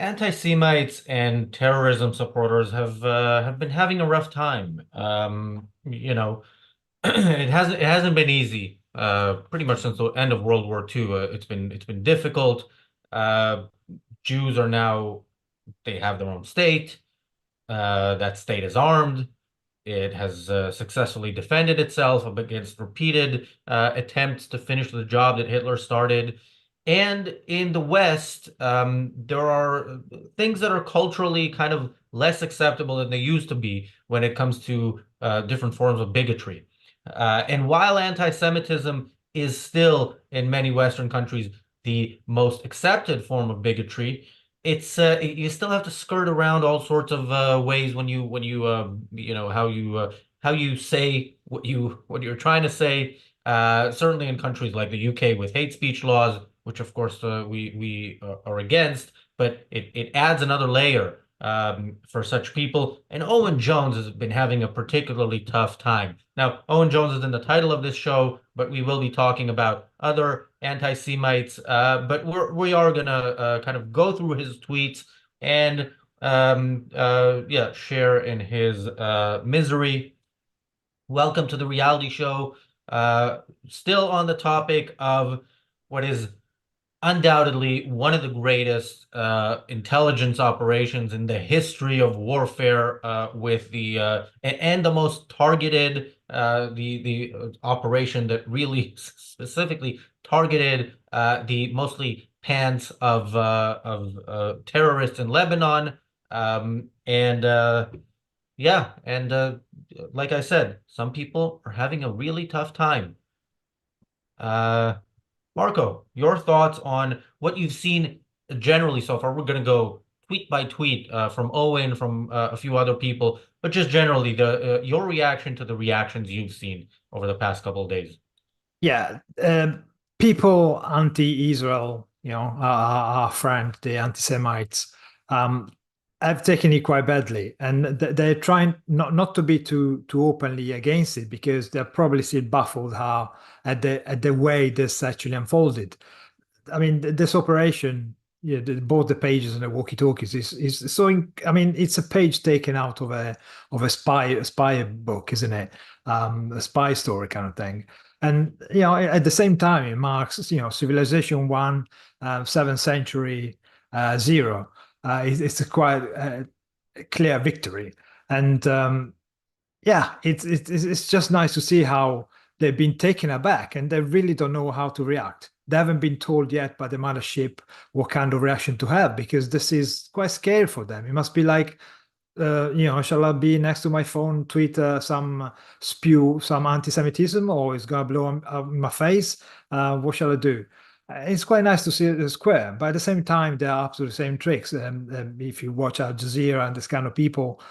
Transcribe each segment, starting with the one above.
Anti-Semites and terrorism supporters have been having a rough time. It hasn't been easy. Pretty much since the end of World War II, it's been difficult. Uh, Jews are now they have their own state. That state is armed. It has successfully defended itself against repeated attempts to finish the job that Hitler started. And in the West, there are things that are culturally kind of less acceptable than they used to be when it comes to different forms of bigotry. And while anti-Semitism is still, in many Western countries, the most accepted form of bigotry, you still have to skirt around all sorts of ways when you how you say what you're trying to say. Certainly in countries like the UK with hate speech laws, which of course we are against, but it adds another layer for such people. And Owen Jones has been having a particularly tough time. Now, Owen Jones is in the title of this show, but we will be talking about other anti-Semites. But we are gonna kind of go through his tweets and yeah, share in his misery. Welcome to the reality show. Still on the topic of what is undoubtedly one of the greatest intelligence operations in the history of warfare, with and the most targeted the operation that really specifically targeted the mostly pants of terrorists in Lebanon. And yeah, and like I said, some people are having a really tough time. Uh, Marco, your thoughts on what you've seen generally so far? We're going to go tweet by tweet from Owen, from a few other people, but just generally the your reaction to the reactions you've seen over the past couple of days. Yeah, people anti-Israel, our friend, the anti-Semites, um, have taken it quite badly, and they're trying not to be too openly against it because they're probably still baffled how at the way this actually unfolded. I mean, this operation, yeah, both the pages and the walkie-talkies is so. I mean, it's a page taken out of a spy book, isn't it? A spy story kind of thing. And at the same time, it marks civilization one, 7th century zero. It's a quite clear victory, and yeah, it's just nice to see how they've been taken aback and they really don't know how to react. They haven't been told yet by the mothership what kind of reaction to have because this is quite scary for them. It must be like, shall I be next to my phone, tweet spew some anti-Semitism, or it's gonna blow up in my face? What shall I do? It's quite nice to see it square, but at the same time, they're up to the same tricks. If you watch Al Jazeera and this kind of people,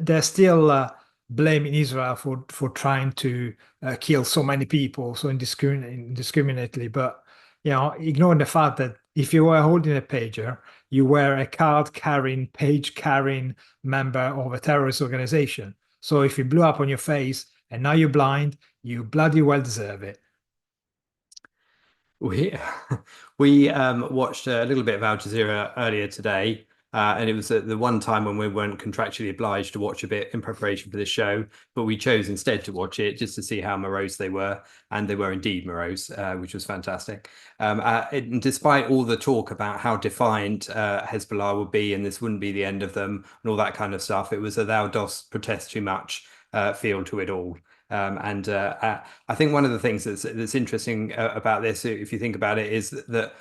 they're still blaming Israel for trying to kill so many people so indiscriminately. But ignoring the fact that if you were holding a pager, you were a card carrying, page carrying member of a terrorist organization. So if it blew up on your face and now you're blind, you bloody well deserve it. We we watched a little bit of Al Jazeera earlier today, and it was the one time when we weren't contractually obliged to watch a bit in preparation for this show, but we chose instead to watch it just to see how morose they were, and they were indeed morose, which was fantastic. And despite all the talk about how defiant Hezbollah would be, and this wouldn't be the end of them, and all that kind of stuff, it was a "thou dost protest too much" feel to it all. I think one of the things that's interesting about this, if you think about it, is that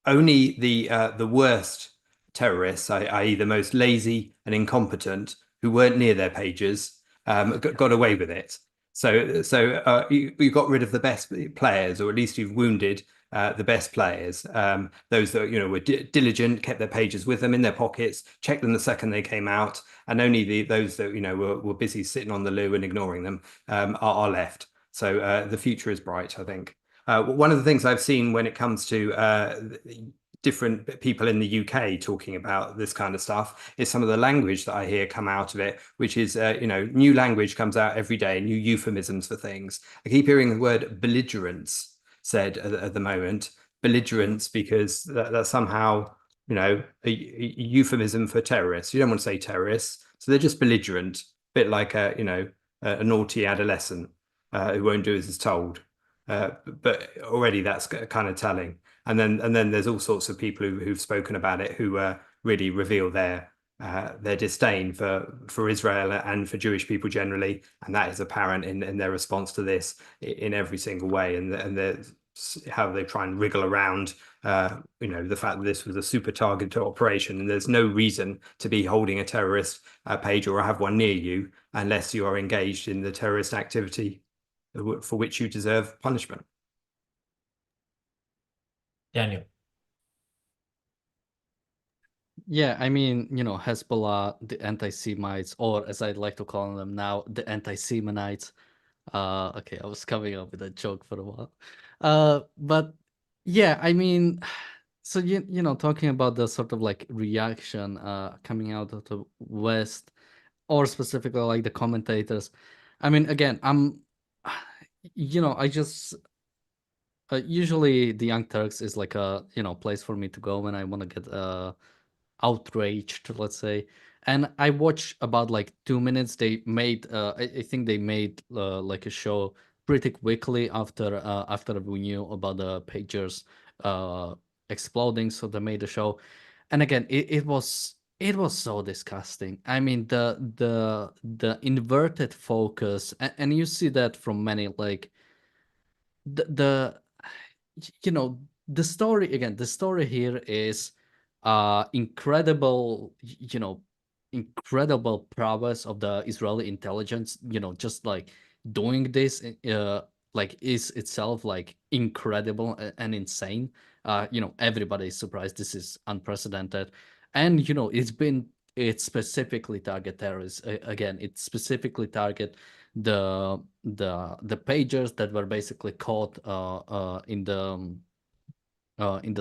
only the worst terrorists, i.e., the most lazy and incompetent, who weren't near their pages, got away with it. So you got rid of the best players, or at least you've wounded the best players. Those that were diligent, kept their pages with them in their pockets, checked them the second they came out, and only those that were busy sitting on the loo and ignoring them are left. So the future is bright, I think. One of the things I've seen when it comes to different people in the UK talking about this kind of stuff is some of the language that I hear come out of it, which is, new language comes out every day, new euphemisms for things. I keep hearing the word belligerence said at the moment, belligerence, because that somehow a euphemism for terrorists. You don't want to say terrorists, so they're just belligerent, a bit like a naughty adolescent who won't do as is told. But already that's kind of telling. And then there's all sorts of people who've spoken about it who really reveal their disdain for Israel and for Jewish people generally, and that is apparent in their response to this in every single way, and how they try and wriggle around the fact that this was a super targeted operation, and there's no reason to be holding a terrorist page or have one near you unless you are engaged in the terrorist activity for which you deserve punishment. Daniel. Yeah, I mean, Hezbollah, the anti-Semites, or as I'd like to call them now, the anti-Semanites. Okay, I was coming up with a joke for a while. But yeah, I mean, so talking about the sort of like reaction coming out of the West, or specifically like the commentators. I mean, again, I just usually the Young Turks is like a place for me to go when I want to get outraged, let's say. And I watched about like 2 minutes. They made I think they made like a show pretty quickly after we knew about the pagers exploding, so they made a show. And again, it was so disgusting. I mean, the inverted focus, and you see that from many, like the the story. Again, the story here is incredible prowess of the Israeli intelligence, just like doing this like is itself like incredible and insane. Everybody is surprised. This is unprecedented. And it specifically target terrorists. Again, it specifically target the pagers that were basically caught in the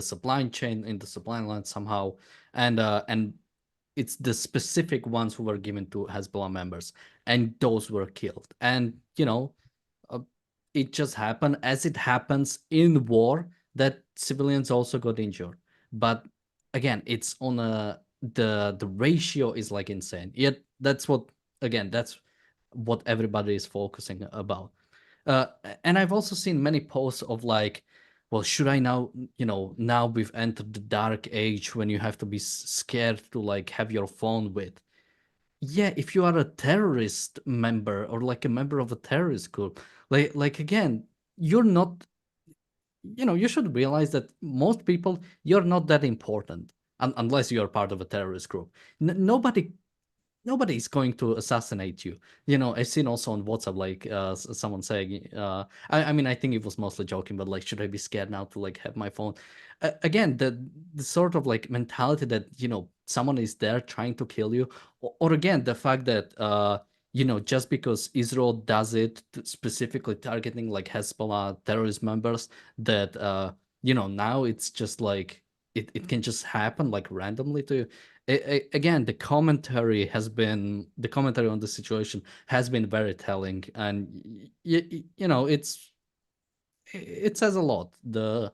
supply chain, in the supply line somehow, and it's the specific ones who were given to Hezbollah members, and those were killed. And it just happened, as it happens in war, that civilians also got injured. But again, it's on the ratio is like insane. Yet that's what everybody is focusing about. And I've also seen many posts of like, well, should I now, now we've entered the dark age when you have to be scared to like have your phone with. Yeah, if you are a terrorist member or like a member of a terrorist group, like again, you're not, you should realize that most people, you're not that important unless you're part of a terrorist group. Nobody is going to assassinate you. I've seen also on WhatsApp, like someone saying, I mean, I think it was mostly joking, but like, should I be scared now to like have my phone? Again, the sort of like mentality that, someone is there trying to kill you, or again, the fact that, just because Israel does it, specifically targeting like Hezbollah terrorist members, that, now it's just like, it can just happen like randomly to you. Again, the commentary on the situation has been very telling, and it says a lot, the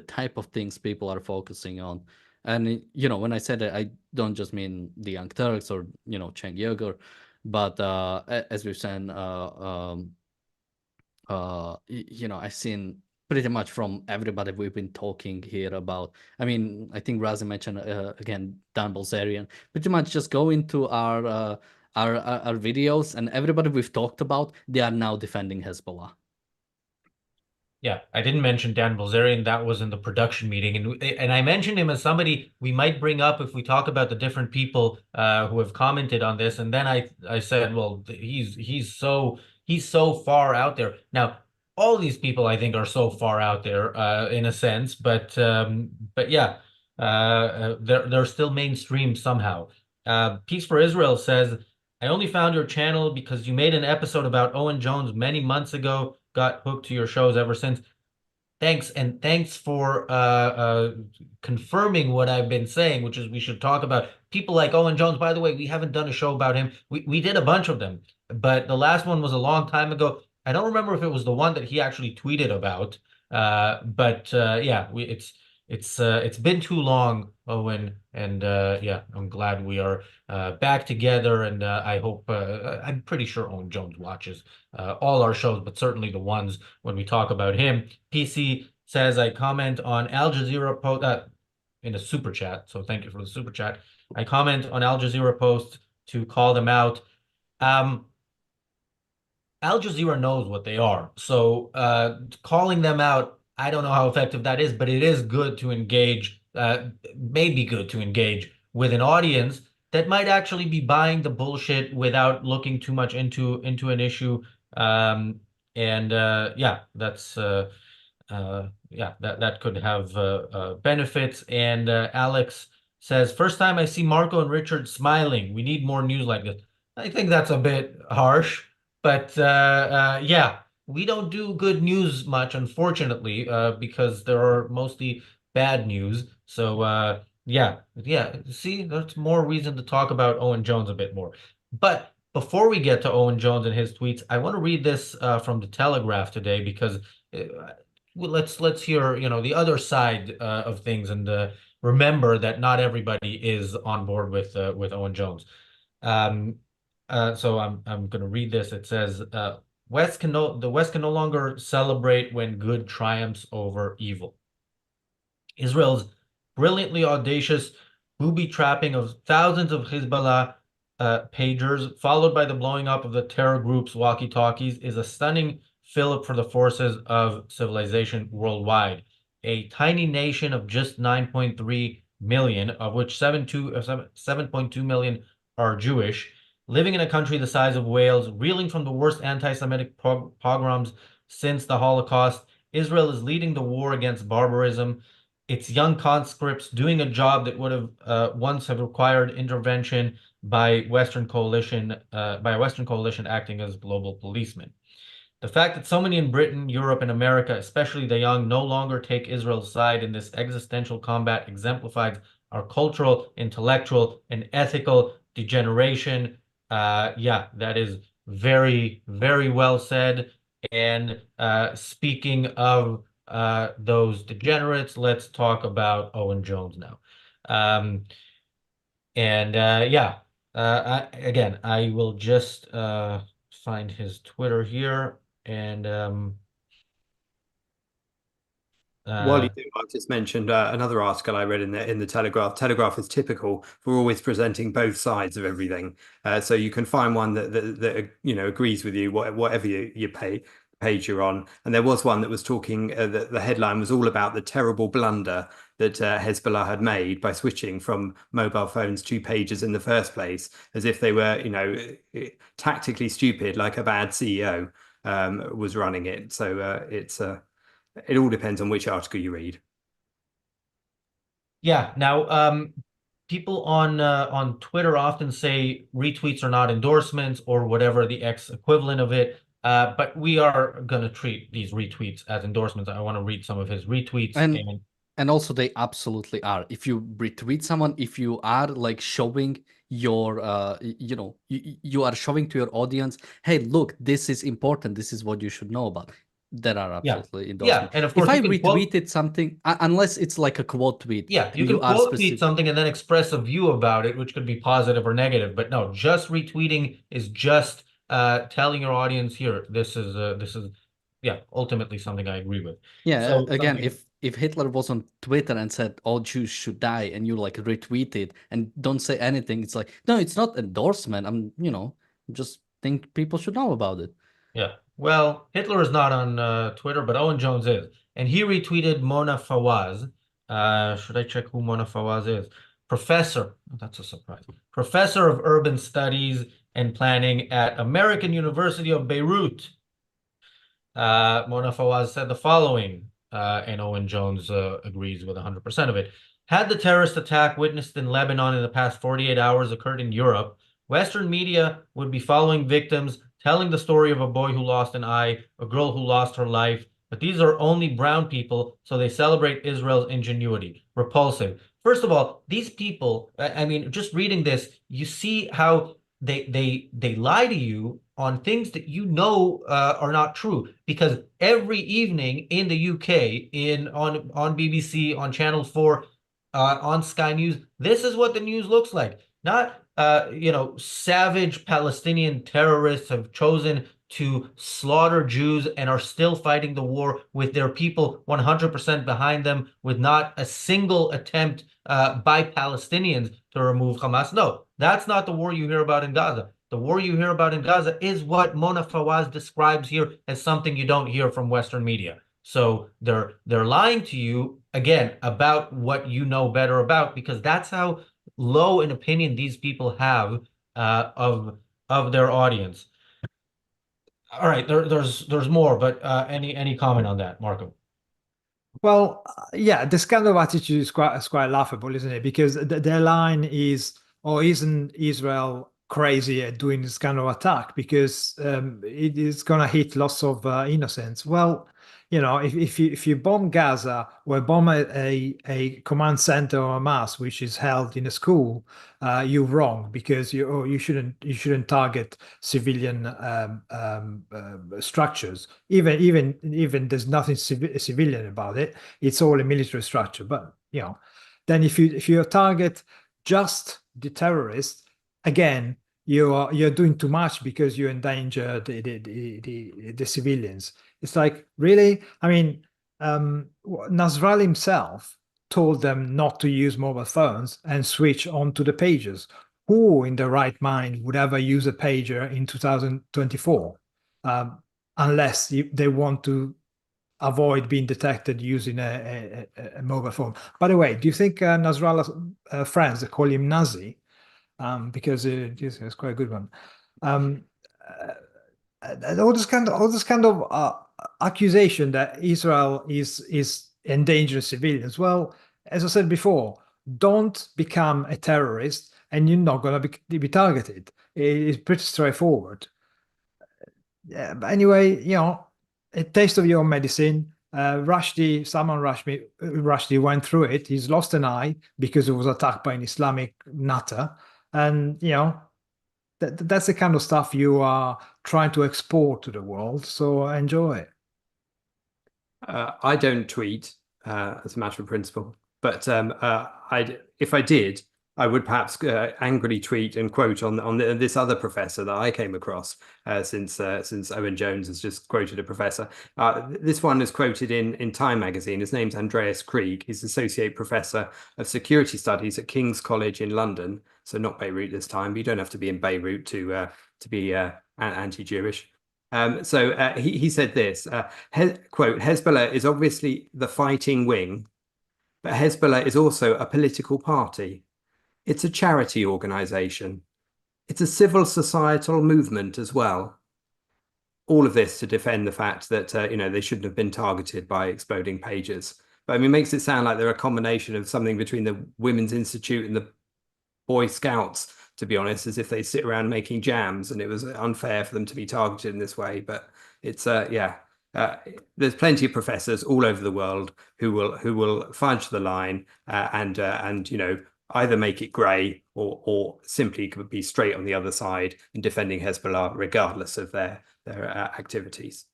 type of things people are focusing on. And when I said that, I don't just mean the Young Turks or Cenk Uygur, but as we've said, I've seen pretty much from everybody we've been talking here about. I mean, I think Razi mentioned again Dan Bilzerian. Pretty much just go into our videos, and everybody we've talked about, they are now defending Hezbollah. Yeah, I didn't mention Dan Bilzerian. That was in the production meeting, and I mentioned him as somebody we might bring up if we talk about the different people who have commented on this. And then I said, well, he's so far out there now. All these people, I think, are so far out there in a sense, but yeah, they're still mainstream somehow. Peace for Israel says, I only found your channel because you made an episode about Owen Jones many months ago. Got hooked to your shows ever since. Thanks, and thanks for confirming what I've been saying, which is we should talk about people like Owen Jones. By the way, we haven't done a show about him. We did a bunch of them, but the last one was a long time ago. I don't remember if it was the one that he actually tweeted about. But yeah, it's been too long, Owen, and yeah, I'm glad we are back together, and I hope I'm pretty sure Owen Jones watches all our shows, but certainly the ones when we talk about him. PC says I comment on Al Jazeera post in a super chat, so thank you for the super chat. I comment on Al Jazeera post to call them out. Al Jazeera knows what they are. So calling them out, I don't know how effective that is, but it is good to engage, maybe good to engage with an audience that might actually be buying the bullshit without looking too much into an issue. And yeah, that's yeah, that could have benefits. And Alex says, first time I see Marco and Richard smiling. We need more news like this. I think that's a bit harsh. But yeah, we don't do good news much, unfortunately, because there are mostly bad news. So yeah. See, that's more reason to talk about Owen Jones a bit more. But before we get to Owen Jones and his tweets, I want to read this from the Telegraph today because well, let's hear, the other side of things, and remember that not everybody is on board with Owen Jones. Um, so I'm going to read this. It says, the West can no longer celebrate when good triumphs over evil. Israel's brilliantly audacious booby trapping of thousands of Hezbollah pagers, followed by the blowing up of the terror group's walkie-talkies, is a stunning fillip for the forces of civilization worldwide. A tiny nation of just 9.3 million, of which 7.2 million are Jewish, living in a country the size of Wales, reeling from the worst anti-Semitic pogroms since the Holocaust. Israel is leading the war against barbarism. Its young conscripts doing a job that would have once have required intervention by a Western coalition acting as global policemen. The fact that so many in Britain, Europe, and America, especially the young, no longer take Israel's side in this existential combat exemplifies our cultural, intellectual, and ethical degeneration. Yeah, that is very, very well said. And speaking of those degenerates, let's talk about Owen Jones now. And yeah, again, I will just find his Twitter here. And While you do, I've just mentioned another article I read in the Telegraph. Telegraph is typical for always presenting both sides of everything. So you can find one that agrees with you, whatever you page you're on. And there was one that was talking. The headline was all about the terrible blunder that Hezbollah had made by switching from mobile phones to pages in the first place, as if they were, tactically stupid, like a bad CEO was running it. So it all depends on which article you read. yeah, now people on Twitter often say retweets are not endorsements or whatever the X equivalent of it. But we are going to treat these retweets as endorsements. I want to read some of his retweets. And also they absolutely are. If you retweet someone, if you are like showing your, you are showing to your audience, hey, look, this is important. This is what you should know about. There are absolutely endorsements. Yeah, and of course, if I retweeted something, unless it's like a quote tweet. Yeah, you can quote tweet something and then express a view about it, which could be positive or negative. But no, just retweeting is just telling your audience here, this is yeah, ultimately something I agree with. Yeah, so again, if Hitler was on Twitter and said all Jews should die, and you like retweet it and don't say anything, it's like, no, it's not endorsement. I'm just think people should know about it. Yeah, well, Hitler is not on Twitter, but Owen Jones is, and he retweeted Mona Fawaz. Should I check who Mona Fawaz is? Professor, that's a surprise. Professor of Urban Studies and Planning at American University of Beirut. Mona Fawaz said the following, and Owen Jones agrees with 100% of it. Had the terrorist attack witnessed in Lebanon in the past 48 hours occurred in Europe, Western media would be following victims, telling the story of a boy who lost an eye, a girl who lost her life. But these are only brown people, so they celebrate Israel's ingenuity. Repulsive. First of all, these people, I mean, just reading this, you see how they lie to you on things that you know are not true. Because every evening in the UK, on BBC, on Channel 4, on Sky News, this is what the news looks like. Not savage Palestinian terrorists have chosen to slaughter Jews and are still fighting the war with their people 100% behind them, with not a single attempt by Palestinians to remove Hamas. No, that's not the war you hear about in Gaza. The war you hear about in Gaza is what Mona Fawaz describes here as something you don't hear from Western media. So they're lying to you again about what you know better about, because that's how low an opinion these people have of their audience. All right, there's more, but any comment on that, Marco? Well, yeah, this kind of attitude is quite laughable, isn't it? Because their line is, "Oh, isn't Israel crazy at doing this kind of attack? Because it is going to hit lots of innocents." Well, if you bomb Gaza or bomb a command center or Hamas which is held in a school, you're wrong, because you shouldn't target civilian structures. Even there's nothing civilian about it. It's all a military structure. But then if you target just the terrorists, again, you're doing too much, because you endanger the civilians. It's like, really? I mean, Nasrallah himself told them not to use mobile phones and switch onto the pagers. Who in their right mind would ever use a pager in 2024, unless they want to avoid being detected using a mobile phone? By the way, do you think Nasrallah's friends, they call him Nazi? Because it's quite a good one. All this kind of accusation that Israel is endangering civilians. Well, as I said before, don't become a terrorist and you're not going to be targeted. It's pretty straightforward. Yeah, but anyway, a taste of your medicine. Salman Rushdie went through it. He's lost an eye because he was attacked by an Islamic nutter. And, that's the kind of stuff you are trying to export to the world. So enjoy it. I don't tweet as a matter of principle, but if I did, I would perhaps angrily tweet and quote on this other professor that I came across since Owen Jones has just quoted a professor. This one is quoted in Time magazine. His name's Andreas Krieg. He's Associate Professor of Security Studies at King's College in London. So not Beirut this time, but you don't have to be in Beirut to be anti-Jewish. So he said this, quote, "Hezbollah is obviously the fighting wing, but Hezbollah is also a political party. It's a charity organization. It's a civil societal movement as well." All of this to defend the fact that, they shouldn't have been targeted by exploding pagers. But I mean, it makes it sound like they're a combination of something between the Women's Institute and the Boy Scouts, to be honest, as if they sit around making jams and it was unfair for them to be targeted in this way. But it's, there's plenty of professors all over the world who will fudge the line and either make it grey or simply be straight on the other side in defending Hezbollah, regardless of their activities.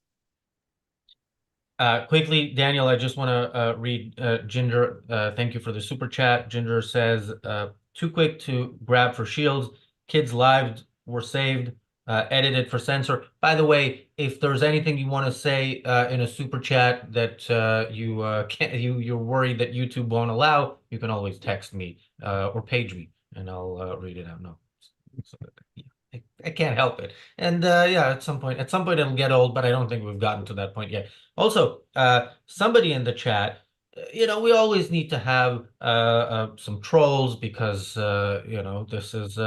Quickly, Daniel, I just want to read Ginger. Thank you for the super chat. Ginger says, "Too quick to grab for shields. Kids' lives were saved. Edited for censor." By the way, if there's anything you want to say in a super chat that you're worried that YouTube won't allow, you can always text me or page me, and I'll read it out. No, I can't help it. And at some point it'll get old, but I don't think we've gotten to that point yet. Also, somebody in the chat, we always need to have some trolls, because this is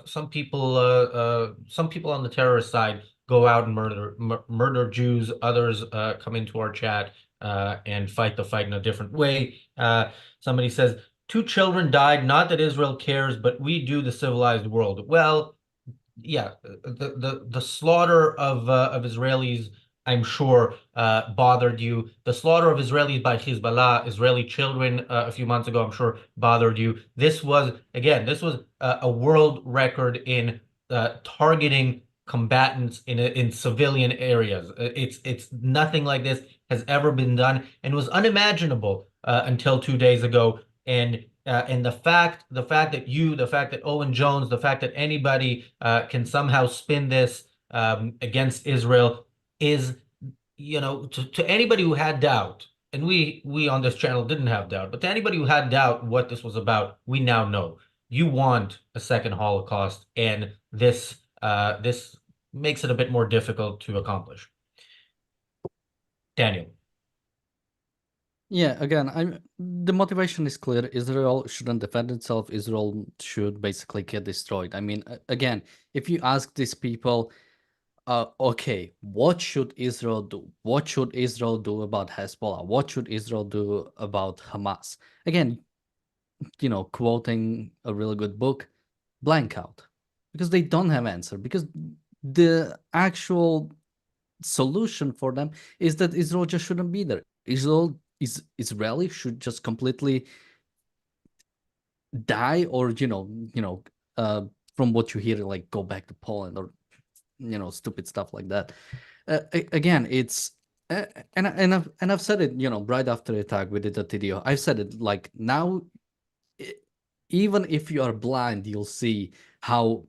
some people on the terrorist side go out and murder Jews. Others come into our chat and fight the fight in a different way. Somebody says, 2 children died. Not that Israel cares, but we do, the civilized world. Well, yeah, the slaughter of Israelis, I'm sure, bothered you. The slaughter of Israelis by Hezbollah, Israeli children, a few months ago, I'm sure bothered you. This was a world record in targeting combatants in civilian areas. It's nothing like this has ever been done, and was unimaginable until 2 days ago. And the fact that Owen Jones, the fact that anybody can somehow spin this against Israel is, to anybody who had doubt, and we on this channel didn't have doubt, but to anybody who had doubt what this was about, we now know. You want a second Holocaust, and this makes it a bit more difficult to accomplish. Daniel. Yeah, again, the motivation is clear. Israel shouldn't defend itself. Israel should basically get destroyed. I mean, again, if you ask these people, okay, what should Israel do? What should Israel do about Hezbollah? What should Israel do about Hamas? Again, quoting a really good book, blank out, because they don't have answer, because the actual solution for them is that Israel just shouldn't be there. Israeli should just completely die, or from what you hear, like go back to Poland, or stupid stuff like that. Again, it's and I've said it, right after the attack we did a video. I've said it, like, now, even if you are blind, you'll see how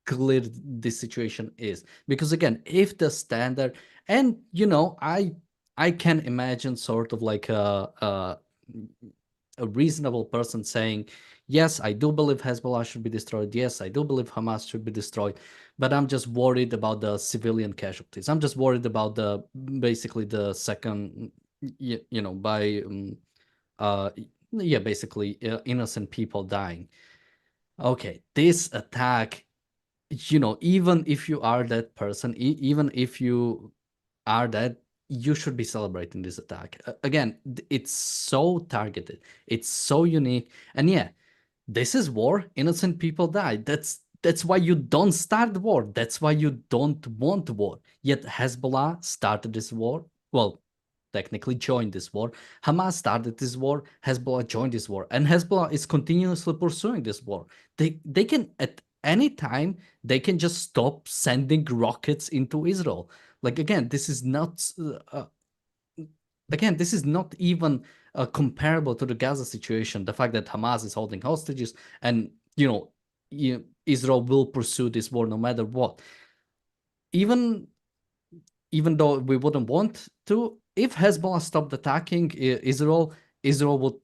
clear this situation is. Because again, if the standard, and I can imagine sort of like a reasonable person saying, yes, I do believe Hezbollah should be destroyed. Yes, I do believe Hamas should be destroyed. But I'm just worried about the civilian casualties. I'm just worried about basically the second, by basically innocent people dying. Okay, this attack, even if you are that person, even if you are that, you should be celebrating this attack. Again, it's so targeted, it's so unique, and yeah, this is war. Innocent people die. That's why you don't start war. That's why you don't want war. Yet Hezbollah started this war. Well, technically joined this war. Hamas started this war. Hezbollah joined this war, and Hezbollah is continuously pursuing this war. They can, at any time, they can just stop sending rockets into Israel. Like, again, this is not even comparable to the Gaza situation. The fact that Hamas is holding hostages, and Israel will pursue this war no matter what. Even though we wouldn't want to, if Hezbollah stopped attacking Israel, Israel would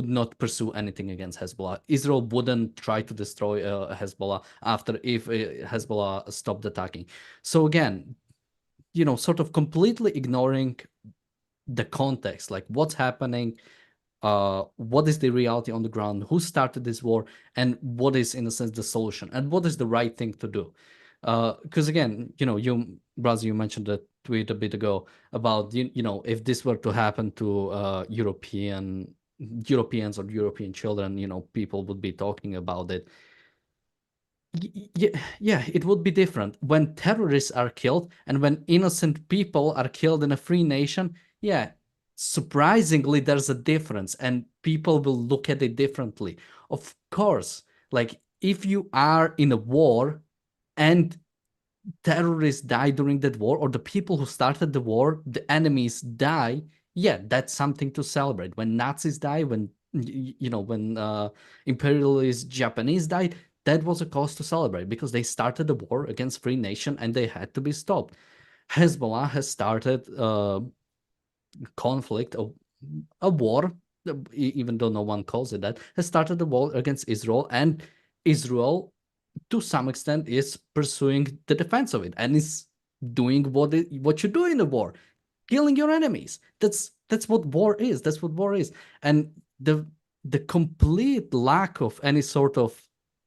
not pursue anything against Hezbollah. Israel wouldn't try to destroy Hezbollah if Hezbollah stopped attacking. So again, sort of completely ignoring the context, like what's happening, what is the reality on the ground, who started this war, and what is, in a sense, the solution, and what is the right thing to do. Because again, Braz, you mentioned a tweet a bit ago about, if this were to happen to Europeans or European children, people would be talking about it. Yeah, it would be different. When terrorists are killed and when innocent people are killed in a free nation, yeah, surprisingly, there's a difference, and people will look at it differently. Of course, like, if you are in a war and terrorists die during that war, or the people who started the war, the enemies die, yeah, that's something to celebrate. When Nazis die, when imperialist Japanese died, that was a cause to celebrate, because they started a war against free nation and they had to be stopped. Hezbollah has started conflict, a war, even though no one calls it that, has started a war against Israel, and Israel, to some extent, is pursuing the defense of it, and is doing what you do in a war, killing your enemies. That's what war is. That's what war is. And the complete lack of any sort of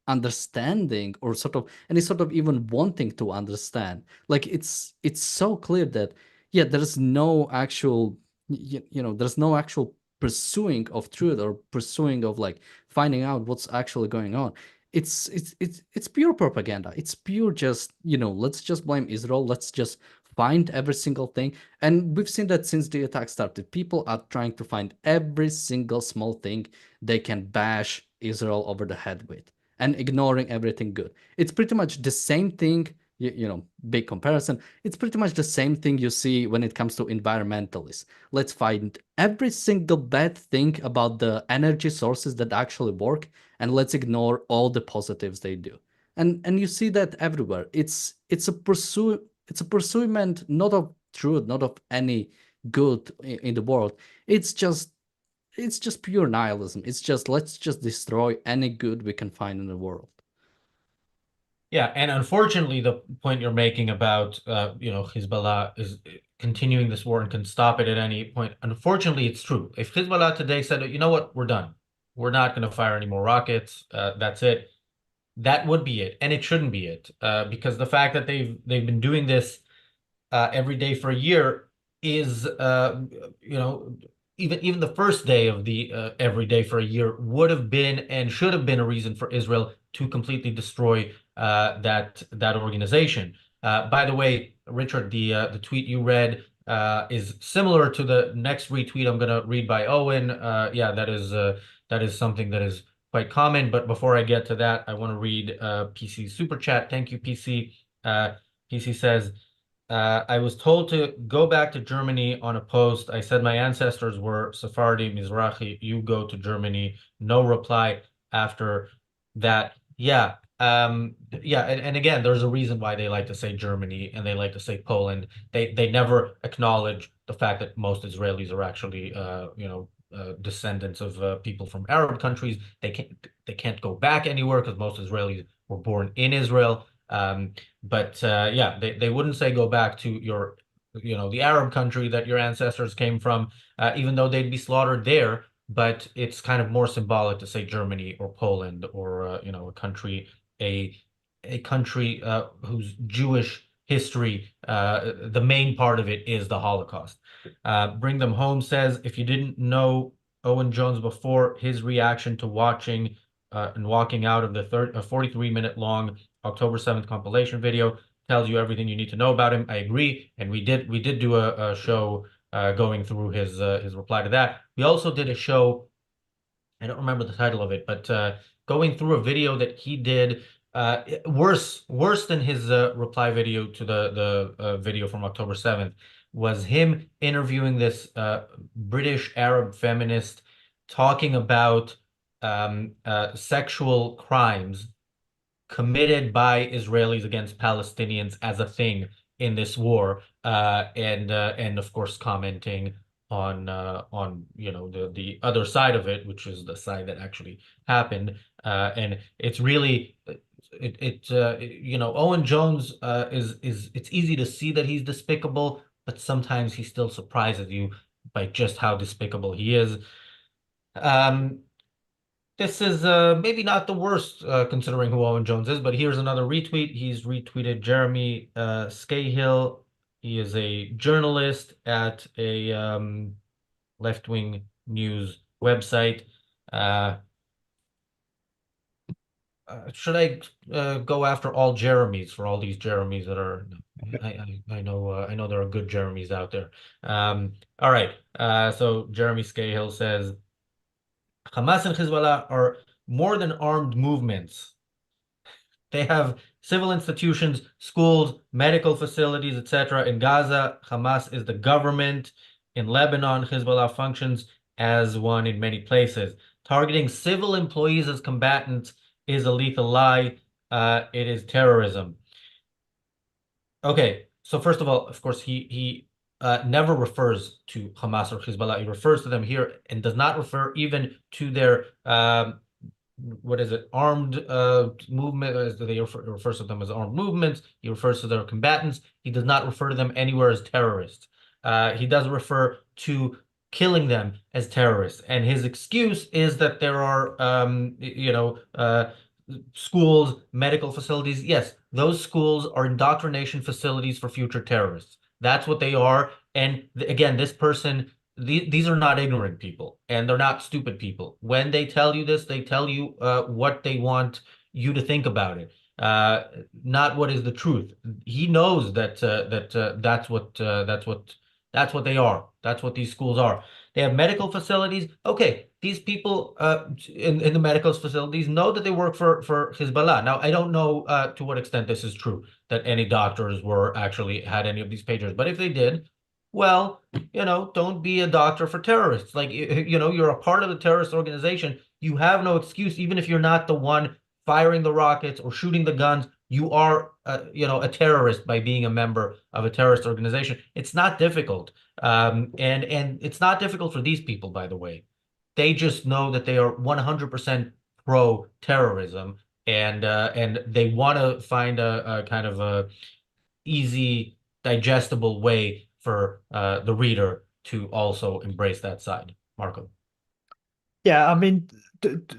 understanding, or sort of any sort of even wanting to understand, like, it's so clear that, yeah, there's no actual there's no actual pursuing of truth, or pursuing of, like, finding out what's actually going on. It's pure propaganda. It's pure just, let's just blame Israel. Let's just find every single thing. And we've seen that since the attack started, people are trying to find every single small thing they can bash Israel over the head with. and ignoring everything good. It's pretty much the same thing, you know, big comparison. It's pretty much the same thing you see when it comes to environmentalists. Let's find every single bad thing about the energy sources that actually work, and let's ignore all the positives they do. And you see that everywhere. It's a pursuit not of truth, not of any good in the world. It's just pure nihilism. It's just, let's just destroy any good we can find in the world. Yeah, and unfortunately, the point you're making about you know, Hezbollah is continuing this war and can stop it at any point. Unfortunately, it's true. If Hezbollah today said, you know what, we're done, we're not going to fire any more rockets, that's it, that would be it, and it shouldn't be it, because the fact that they've been doing this every day for a year is, you know, even the first day of the every day for a year would have been and should have been a reason for Israel to completely destroy that organization. By the way, Richard, the tweet you read is similar to the next retweet I'm going to read by Owen. Yeah, that is something that is quite common. But before I get to that, I want to read PC's super chat. Thank you, PC. PC says, I was told to go back to Germany on a post. I said my ancestors were Sephardi, Mizrahi. You go to Germany. No reply after that. Yeah. Yeah, and again, there's a reason why they like to say Germany and they like to say Poland. They never acknowledge the fact that most Israelis are actually you know, descendants of people from Arab countries. They can't go back anywhere because most Israelis were born in Israel. But yeah, they wouldn't say go back to your, you know, the Arab country that your ancestors came from, even though they'd be slaughtered there. But it's kind of more symbolic to say Germany or Poland or you know, a country whose Jewish history, the main part of it is the Holocaust. Bring Them Home says, if you didn't know Owen Jones before, his reaction to watching and walking out of the 43-minute long October 7th compilation video tells you everything you need to know about him. I agree, and we did do a show going through his reply to that. We also did a show, I don't remember the title of it, but going through a video that he did, worse than his reply video to the video from October 7th, was him interviewing this British Arab feminist talking about sexual crimes committed by Israelis against Palestinians as a thing in this war, and of course commenting on you know, the other side of it, which is the side that actually happened, and it's really you know, Owen Jones is it's easy to see that he's despicable, but sometimes he still surprises you by just how despicable he is. This is maybe not the worst considering who Owen Jones is, but here's another retweet. He's retweeted Jeremy Scahill. He is a journalist at a left-wing news website. Should I go after all Jeremys for all these Jeremys that are? I know there are good Jeremys out there. All right. So Jeremy Scahill says, Hamas and Hezbollah are more than armed movements. They have civil institutions, schools, medical facilities, etc. In Gaza, Hamas is the government. In Lebanon, Hezbollah functions as one in many places. Targeting civil employees as combatants is a lethal lie. It is terrorism. Okay, so first of all, of course, he never refers to Hamas or Hezbollah. He refers to them here and does not refer even to their what is it, armed movement, as they refers to them as armed movements. He refers to their combatants. He does not refer to them anywhere as terrorists. He does refer to killing them as terrorists, and his excuse is that there are you know, schools, medical facilities. Yes, those schools are indoctrination facilities for future terrorists. That's what they are. And again, this person, these are not ignorant people, and they're not stupid people. When they tell you this, they tell you what they want you to think about it, not what is the truth. He knows that that's what they are. That's what these schools are. They have medical facilities. Okay, these people in the medical facilities know that they work for Hezbollah. Now, I don't know to what extent this is true, that any doctors were actually had any of these pagers, but if they did, well, don't be a doctor for terrorists. Like, you're a part of the terrorist organization. You have no excuse, even if you're not the one firing the rockets or shooting the guns. You are, a terrorist by being a member of a terrorist organization. It's not difficult. And it's not difficult for these people, by the way. They just know that they are 100% pro-terrorism, and they want to find a kind of a easy, digestible way for the reader to also embrace that side. Marco. Yeah, I mean,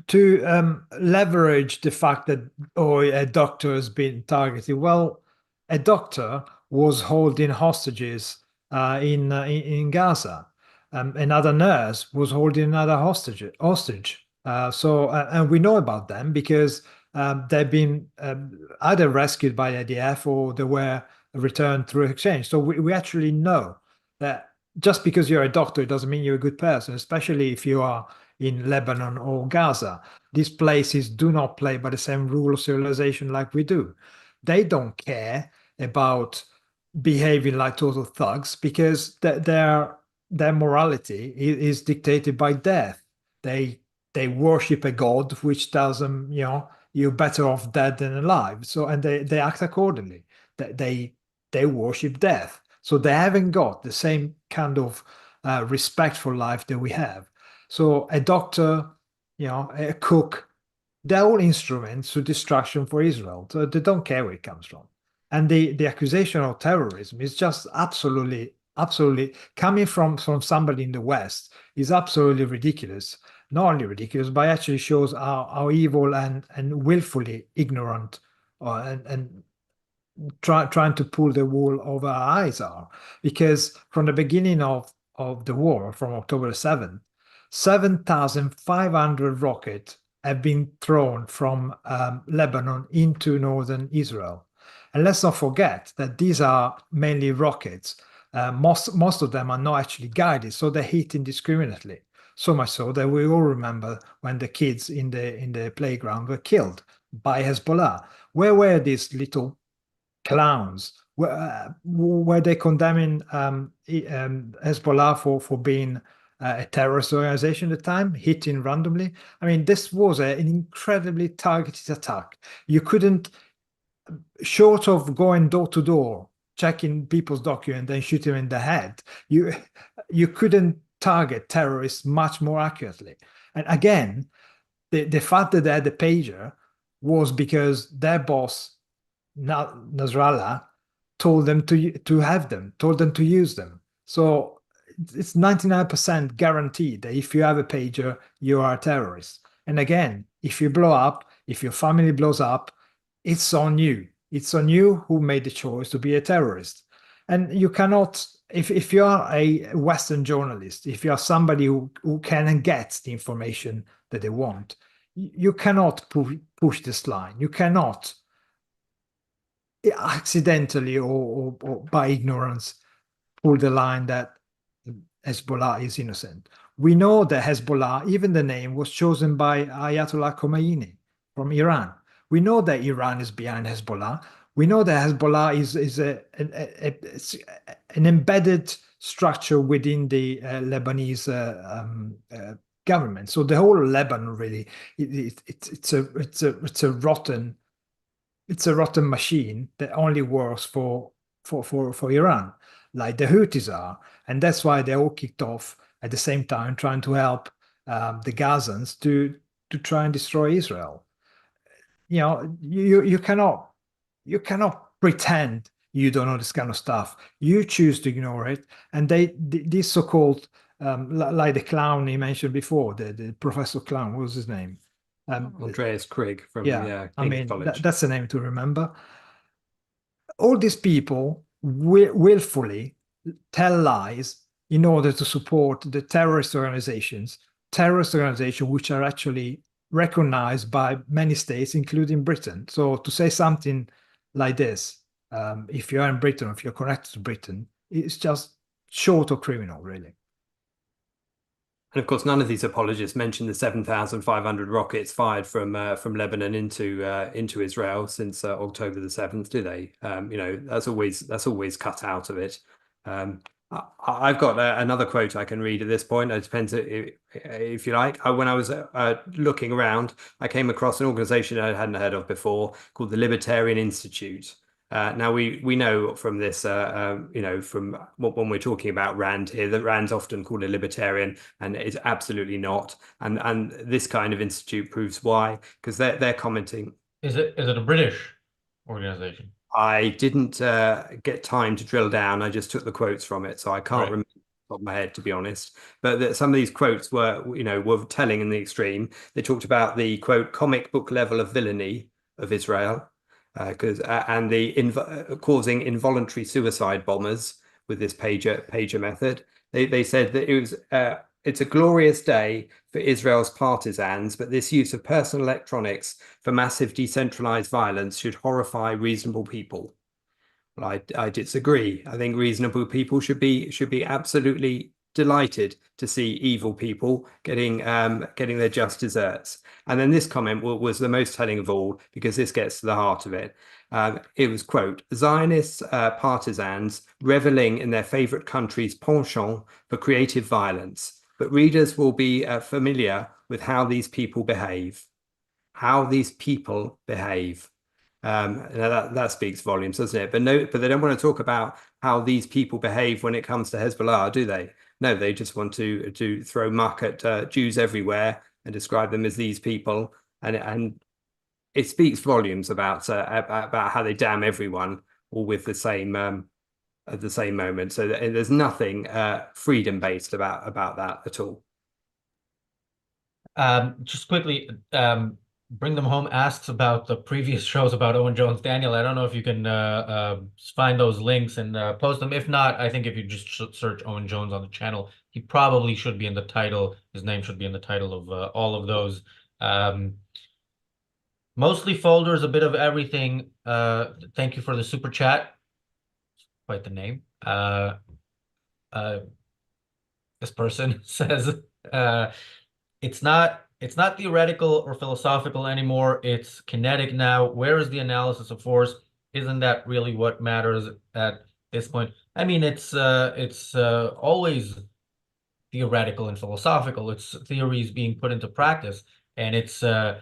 to leverage the fact that a doctor has been targeted. Well, a doctor was holding hostages in Gaza. Another nurse was holding another hostage. And we know about them because they've been either rescued by IDF or they were returned through exchange. So we actually know that just because you're a doctor, it doesn't mean you're a good person, especially if you are in Lebanon or Gaza. These places do not play by the same rule of civilization like we do. They don't care about behaving like total thugs because their morality is dictated by death. They worship a god which tells them, you're better off dead than alive. So, and they act accordingly. They worship death. So they haven't got the same kind of respect for life that we have. So a doctor, a cook, they're all instruments to destruction for Israel. So they don't care where it comes from. And the accusation of terrorism is just absolutely coming from somebody in the West is absolutely ridiculous. Not only ridiculous, but actually shows how evil and willfully ignorant and trying to pull the wool over our eyes are. Because from the beginning of the war, from October 7th, 7,500 rockets have been thrown from Lebanon into northern Israel. And let's not forget that these are mainly rockets. Most of them are not actually guided, so they hit indiscriminately. So much so that we all remember when the kids in the playground were killed by Hezbollah. Where were these little clowns? Were they condemning Hezbollah for being a terrorist organization at the time, hitting randomly? I mean, this was an incredibly targeted attack. You couldn't, short of going door to door, checking people's documents and shooting them in the head, you couldn't target terrorists much more accurately. And again, the fact that they had the pager was because their boss, Nasrallah, told them to have them, told them to use them. So it's 99% guaranteed that if you have a pager, you are a terrorist. And again, if you blow up, if your family blows up, it's on you. It's on you who made the choice to be a terrorist. And you cannot, if you are a Western journalist, if you are somebody who can and gets the information that they want, you cannot push this line. You cannot accidentally or by ignorance pull the line that Hezbollah is innocent. We know that Hezbollah, even the name, was chosen by Ayatollah Khomeini from Iran. We know that Iran is behind Hezbollah. We know that Hezbollah is an embedded structure within the Lebanese government. So the whole Lebanon really, it's a rotten machine that only works for Iran, like the Houthis are, and that's why they all kicked off at the same time, trying to help the Gazans to try and destroy Israel. You cannot pretend you don't know this kind of stuff. You choose to ignore it, and these so-called like the clown he mentioned before, the Professor Clown, what was his name? Andreas Krig from I King's mean College. that's the name to remember. All these people willfully tell lies in order to support the terrorist organizations which are actually recognized by many states, including Britain. So to say something like this, if you're in Britain, if you're connected to Britain, it's just short of criminal, really. And of course, none of these apologists mention the 7,500 rockets fired from Lebanon into Israel since October the 7th, do they? That's always cut out of it. I've got another quote I can read at this point. It depends if you like. When I was looking around, I came across an organization I hadn't heard of before called the Libertarian Institute. Now we know from this, from when we're talking about Rand here, that Rand's often called a libertarian, and it's absolutely not. And this kind of institute proves why, because they're commenting. Is it a British organization? I didn't get time to drill down. I just took the quotes from it, so I can't Right. remember off the top of my head, to be honest. But some of these quotes were telling in the extreme. They talked about the quote comic book level of villainy of Israel, and the causing involuntary suicide bombers with this pager method. They said that it's a glorious day for Israel's partisans, but this use of personal electronics for massive decentralized violence should horrify reasonable people. Well, I disagree. I think reasonable people should be absolutely delighted to see evil people getting their just desserts. And then this comment was the most telling of all, because this gets to the heart of it. It was, quote, Zionist partisans reveling in their favorite country's penchant for creative violence. But readers will be familiar with how these people behave. How these people behave. Now that speaks volumes, doesn't it? But they don't want to talk about how these people behave when it comes to Hezbollah, do they? No, they just want to throw muck at Jews everywhere and describe them as these people, and it speaks volumes about how they damn everyone, all with the same at the same moment. So there's nothing freedom based about that at all. Just quickly, Bring Them Home asks about the previous shows about Owen Jones. Daniel, I don't know if you can find those links and post them. If not, I think if you just search Owen Jones on the channel, he probably should be in the title. His name should be in the title of all of those. Mostly folders, a bit of everything. Thank you for the super chat. Quite the name. This person says it's not theoretical or philosophical anymore. It's kinetic now. Where is the analysis of force? Isn't that really what matters at this point? I mean, it's always theoretical and philosophical. It's theories being put into practice, and it's for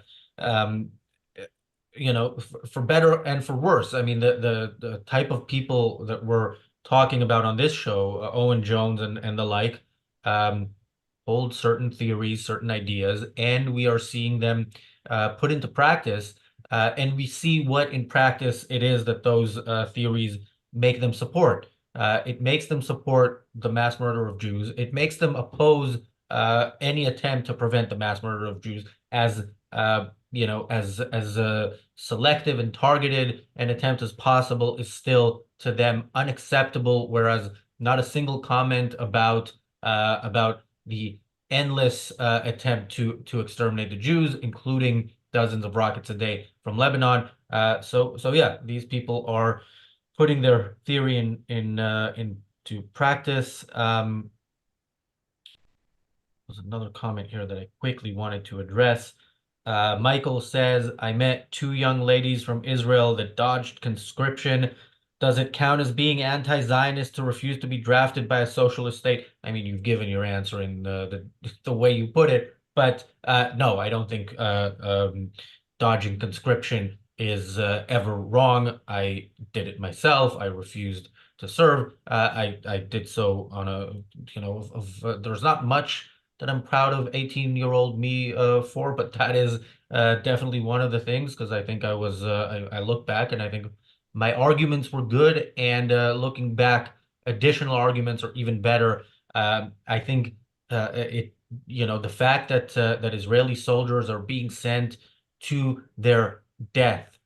better and for worse. I mean, the type of people that we're talking about on this show, Owen Jones and the like, hold certain theories, certain ideas, and we are seeing them put into practice. And we see what in practice it is that those theories make them support. It makes them support the mass murder of Jews. It makes them oppose any attempt to prevent the mass murder of Jews as selective and targeted an attempt as possible is still to them unacceptable. Whereas not a single comment about the endless attempt to exterminate the Jews, including dozens of rockets a day from Lebanon. So yeah, these people are putting their theory into practice. There's another comment here that I quickly wanted to address. Michael says, I met 2 young ladies from Israel that dodged conscription. Does it count as being anti-Zionist to refuse to be drafted by a socialist state? I mean, you've given your answer in the way you put it, but no, I don't think dodging conscription is ever wrong. I did it myself. I refused to serve. I did so on a, there's not much that I'm proud of 18-year-old me for, but that is definitely one of the things, because I think I look back and I think my arguments were good, and looking back, additional arguments are even better. I think the fact that Israeli soldiers are being sent to their death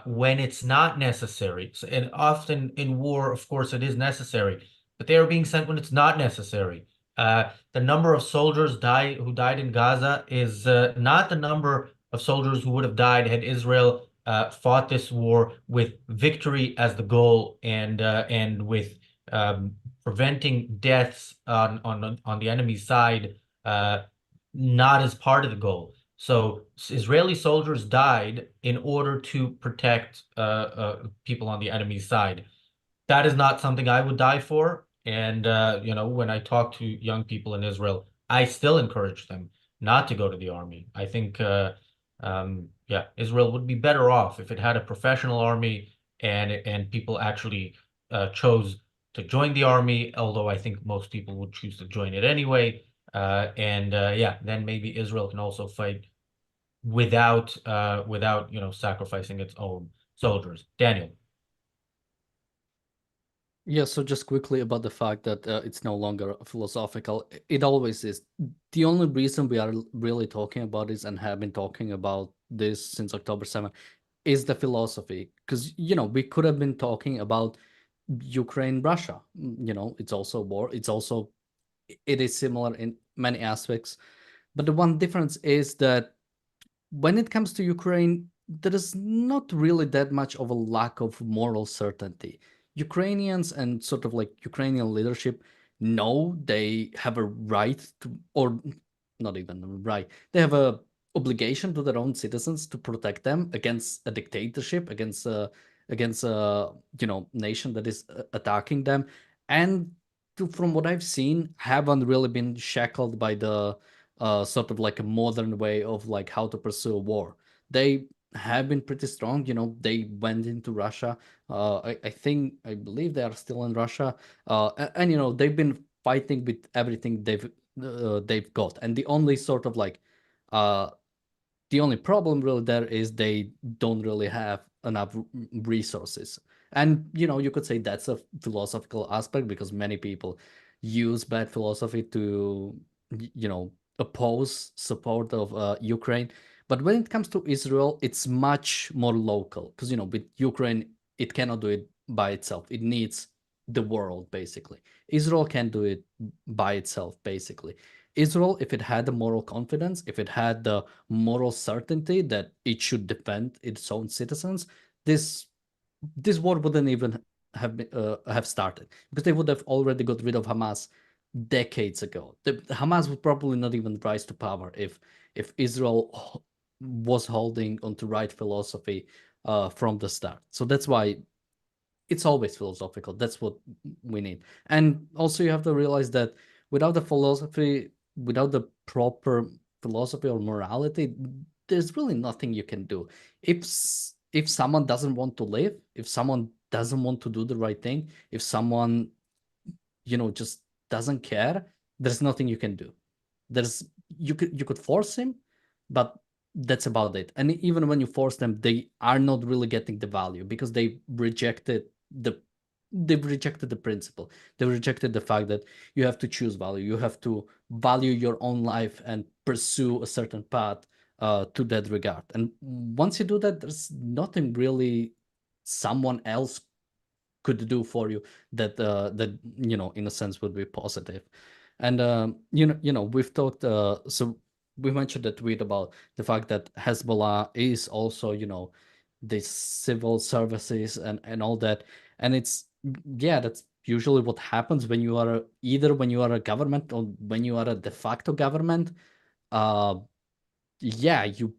when it's not necessary, and often in war, of course, it is necessary, but they are being sent when it's not necessary. The number of soldiers who died in Gaza is not the number of soldiers who would have died had Israel fought this war with victory as the goal, and with preventing deaths on the enemy's side not as part of the goal. So Israeli soldiers died in order to protect people on the enemy side. That is not something I would die for. And you know, when I talk to young people in Israel, I still encourage them not to go to the army. I think yeah, Israel would be better off if it had a professional army and people actually chose to join the army, although I think most people would choose to join it anyway. And yeah, then maybe Israel can also fight without you know sacrificing its own soldiers. Daniel. Yeah, so just quickly about the fact that it's no longer philosophical. It always is. The only reason we are really talking about this and have been talking about this since October 7th is the philosophy. Because, you know, we could have been talking about Ukraine, Russia. You know, it's also war. It's also, it is similar in many aspects. But the one difference is that when it comes to Ukraine, there is not really that much of a lack of moral certainty. Ukrainians and sort of like Ukrainian leadership know they have a right to, or not even a right, they have a obligation to their own citizens to protect them against a dictatorship, against a you know nation that is attacking them, and to, from what I've seen, haven't really been shackled by the sort of like a modern way of like how to pursue a war. They have been pretty strong. You know, they went into Russia. I believe they are still in Russia. And you know, they've been fighting with everything they've got. And the only sort of like uh, the only problem really there is they don't really have enough resources. And you know, you could say that's a philosophical aspect because many people use bad philosophy to you know oppose support of Ukraine. But when it comes to Israel, it's much more local because you know with Ukraine it cannot do it by itself. It needs the world basically. Israel can do it by itself basically. Israel, if it had the moral confidence, if it had the moral certainty that it should defend its own citizens, this this war wouldn't even have started because they would have already got rid of Hamas decades ago. Hamas would probably not even rise to power if Israel was holding onto right philosophy from the start. So that's why it's always philosophical. That's what we need. And also you have to realize that without the philosophy, without the proper philosophy or morality, there's really nothing you can do. If someone doesn't want to live, if someone doesn't want to do the right thing, if someone you know just doesn't care, there's nothing you can do. There's you could force him, but that's about it. And even when you force them, they are not really getting the value because the they've rejected the principle. They've rejected the fact that you have to choose value. You have to value your own life and pursue a certain path to that regard. And once you do that, there's nothing really someone else could do for you that you know in a sense would be positive. And we've talked so we mentioned the tweet about the fact that Hezbollah is also the civil services and all that. And it's yeah, that's usually what happens when you are either when you are a government or when you are a de facto government. uh yeah, you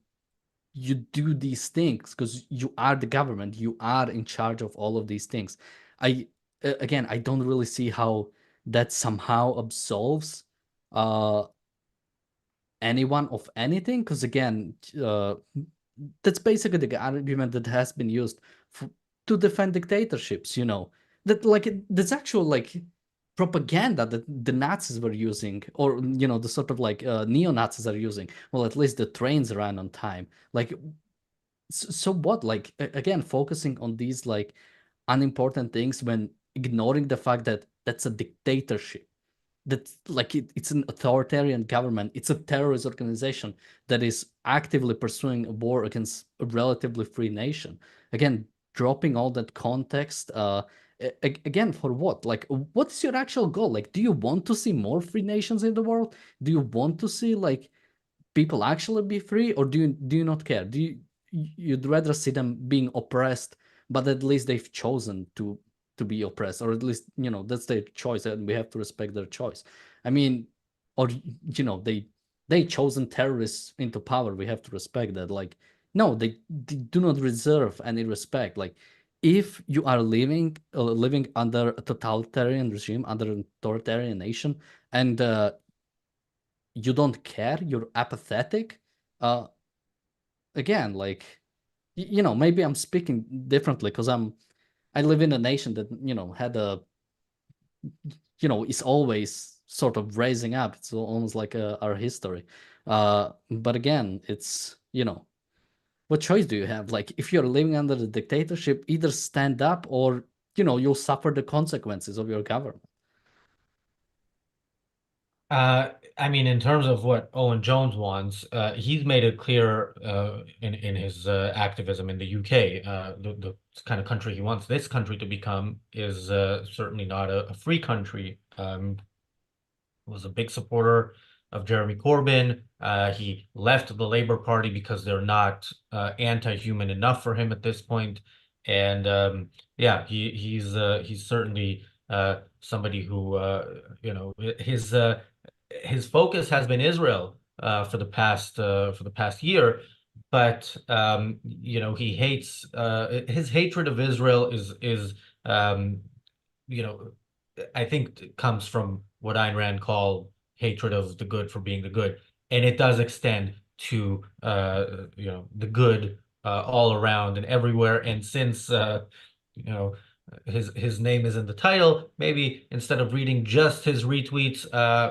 do these things because you are the government, you are in charge of all of these things. Again, I don't really see how that somehow absolves uh anyone of anything, because again, that's basically the argument that has been used to defend dictatorships, that like there's actual like propaganda that the Nazis were using, or the sort of like neo-Nazis are using. Well, at least the trains ran on time. Like, so what? Like again, focusing on these like unimportant things when ignoring the fact that that's a dictatorship, that's like it's an authoritarian government, it's a terrorist organization that is actively pursuing a war against a relatively free nation. Again, dropping all that context, again, for what? Like, what's your actual goal? Like, do you want to see more free nations in the world? Do you want to see like people actually be free, or do you not care? You'd rather see them being oppressed, but at least they've chosen to be oppressed, or at least that's their choice, and we have to respect their choice. I mean, or you know, they chosen terrorists into power. We have to respect that. Like, no, they do not reserve any respect. Like, if you are living under a totalitarian regime, under an authoritarian nation, and you don't care, you're apathetic. Again, like, you know, maybe I'm speaking differently because I live in a nation that, you know, had a, you know, is always sort of raising up. It's almost like our history. But again, it's, you know, what choice do you have? Like, if you're living under the dictatorship, either stand up or, you know, you'll suffer the consequences of your government. I mean, in terms of what Owen Jones wants, he's made it clear in his activism in the UK. The kind of country he wants this country to become is certainly not a free country. Was a big supporter of Jeremy Corbyn. He left the Labour Party because they're not anti-human enough for him at this point. And yeah, he's certainly somebody who you know, his focus has been Israel for the past year, but you know, he hates his hatred of Israel is you know, I think it comes from what Ayn Rand called hatred of the good for being the good, and it does extend to you know, the good all around and everywhere. And since you know, his name is in the title, maybe instead of reading just his retweets,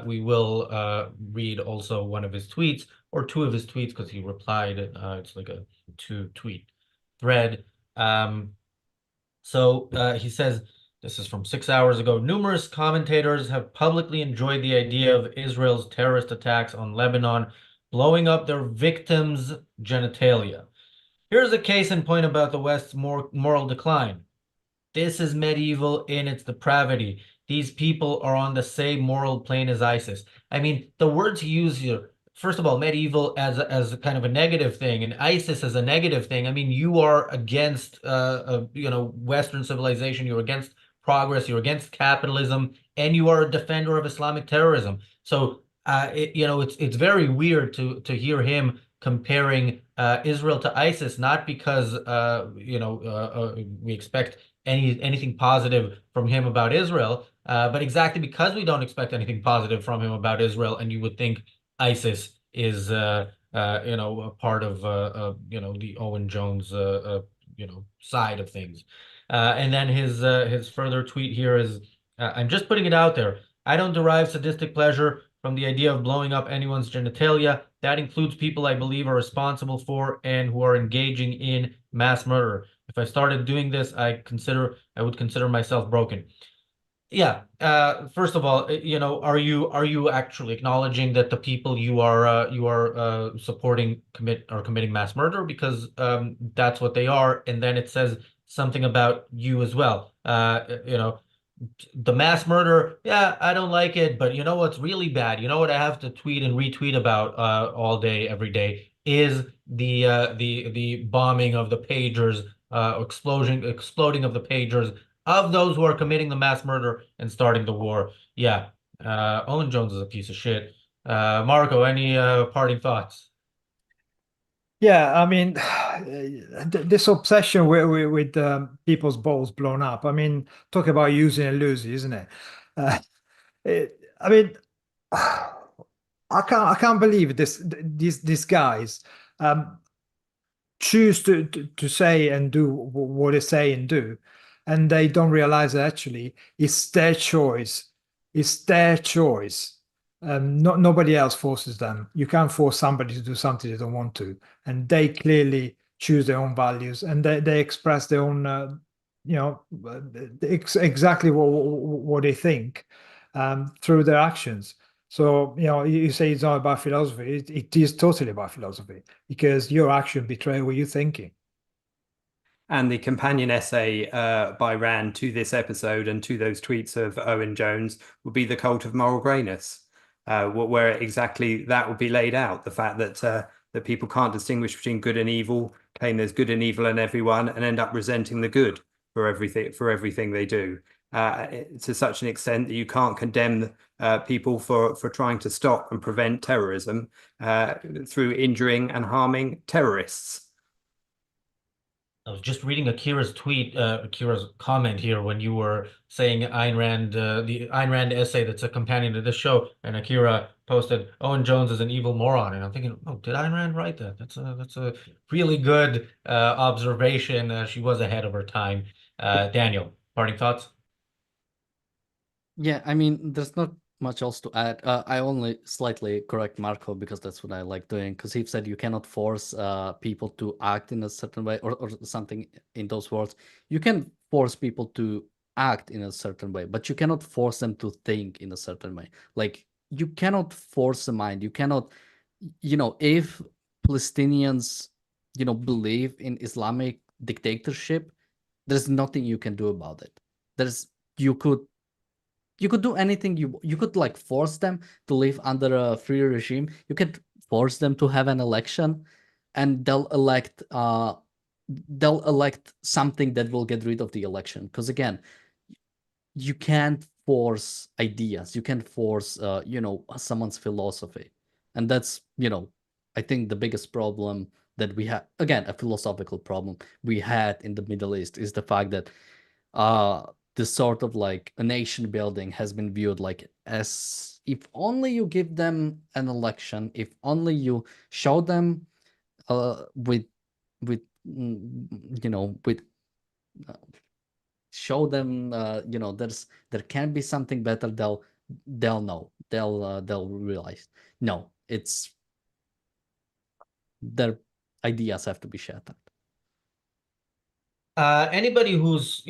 we will read also one of his tweets or two of his tweets, because he replied. It's like a two-tweet thread. So he says, this is from 6 hours ago. Numerous commentators have publicly enjoyed the idea of Israel's terrorist attacks on Lebanon, blowing up their victims' genitalia. Here's a case in point about the West's moral decline. This is medieval in its depravity. These people are on the same moral plane as ISIS. I mean, the words he used here, first of all, medieval as a kind of a negative thing, and ISIS as a negative thing. I mean, you are against you know, Western civilization. You're against progress. You're against capitalism, and you are a defender of Islamic terrorism. So you know, it's very weird to hear him comparing Israel to ISIS, not because you know, we expect anything positive from him about Israel, but exactly because we don't expect anything positive from him about Israel, and you would think ISIS is you know, a part of you know, the Owen Jones you know, side of things. And then his further tweet here is, I'm just putting it out there. I don't derive sadistic pleasure from the idea of blowing up anyone's genitalia. That includes people I believe are responsible for and who are engaging in mass murder. If I started doing this, I would consider myself broken. Yeah. First of all, you know, are you actually acknowledging that the people you are supporting are committing mass murder? Because that's what they are. And then it says something about you as well. You know, the mass murder, yeah, I don't like it, but you know what's really bad? You know what I have to tweet and retweet about all day, every day, is the bombing of the pagers, exploding of the pagers of those who are committing the mass murder and starting the war. Yeah, Owen Jones is a piece of shit. Marco, any parting thoughts? Yeah, I mean, this obsession with people's balls blown up. I mean, talk about using and losing, isn't it? I mean, I can't believe these guys choose to say and do what they say and do, and they don't realize that actually it's their choice. It's their choice. Not nobody else forces them. You can't force somebody to do something they don't want to, and they clearly choose their own values, and they express their own, you know, exactly what they think through their actions. So, you know, you say it's not about philosophy. It is totally about philosophy, because your action betray what you're thinking. And the companion essay by Rand to this episode and to those tweets of Owen Jones would be The Cult of Moral Greyness, where exactly that would be laid out. The fact that people can't distinguish between good and evil, claim there's good and evil in everyone, and end up resenting the good for everything they do. to such an extent that you can't condemn people for trying to stop and prevent terrorism through injuring and harming terrorists. I was just reading Akira's tweet, Akira's comment here when you were saying Ayn Rand, the Ayn Rand essay that's a companion to this show, and Akira posted, "Owen Jones is an evil moron," and I'm thinking, oh, did Ayn Rand write that? That's a really good observation. She was ahead of her time. Daniel, parting thoughts? Yeah, I mean, there's not much else to add. I only slightly correct Marco because that's what I like doing. Because he said you cannot force people to act in a certain way or something in those words. You can force people to act in a certain way, but you cannot force them to think in a certain way. Like you cannot force a mind. You cannot, if Palestinians, believe in Islamic dictatorship, there's nothing you can do about it. You could do anything you could like force them to live under a free regime. You could force them to have an election, and they'll elect something that will get rid of the election. Because again, you can't force ideas. You can't force someone's philosophy, and that's I think the biggest problem that we have, again, a philosophical problem we had in the Middle East, is the fact that this sort of like a nation building has been viewed like as if only you give them an election, if only you show them with show them there can be something better, they'll know, they'll realize no, it's their ideas have to be shattered. Anybody who's,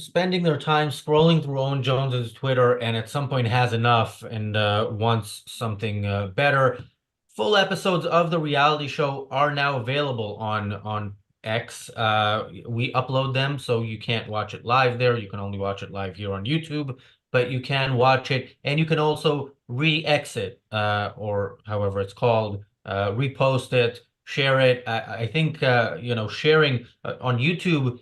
spending their time scrolling through Owen Jones's Twitter and at some point has enough and wants something better, full episodes of the reality show are now available on X. We upload them, so you can't watch it live there. You can only watch it live here on YouTube, but you can watch it, and you can also re-exit, or however it's called, repost it, share it. I think, sharing on YouTube,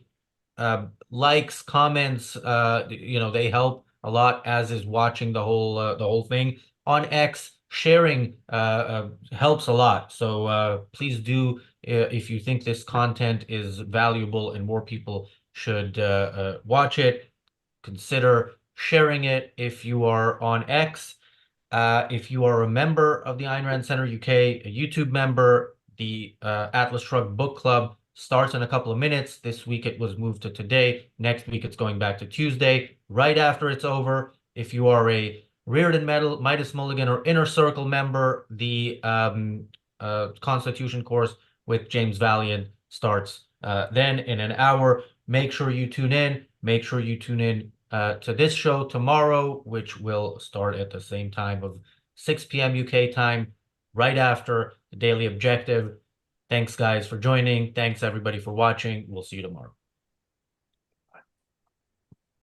likes, comments, they help a lot, as is watching the whole thing. On X, sharing helps a lot. So please do, if you think this content is valuable and more people should watch it, consider sharing it if you are on X. If you are a member of the Ayn Rand Center UK, a YouTube member, the Atlas Shrugged Book Club starts in a couple of minutes. This week it was moved to today. Next week it's going back to Tuesday, right after it's over. If you are a Reardon Medal, Midas Mulligan, or Inner Circle member, the Constitution course with James Valiant starts then in an hour. Make sure you tune in. Make sure you tune in to this show tomorrow, which will start at the same time of 6 p.m. UK time, right after the Daily Objective. Thanks, guys, for joining. Thanks, everybody, for watching. We'll see you tomorrow.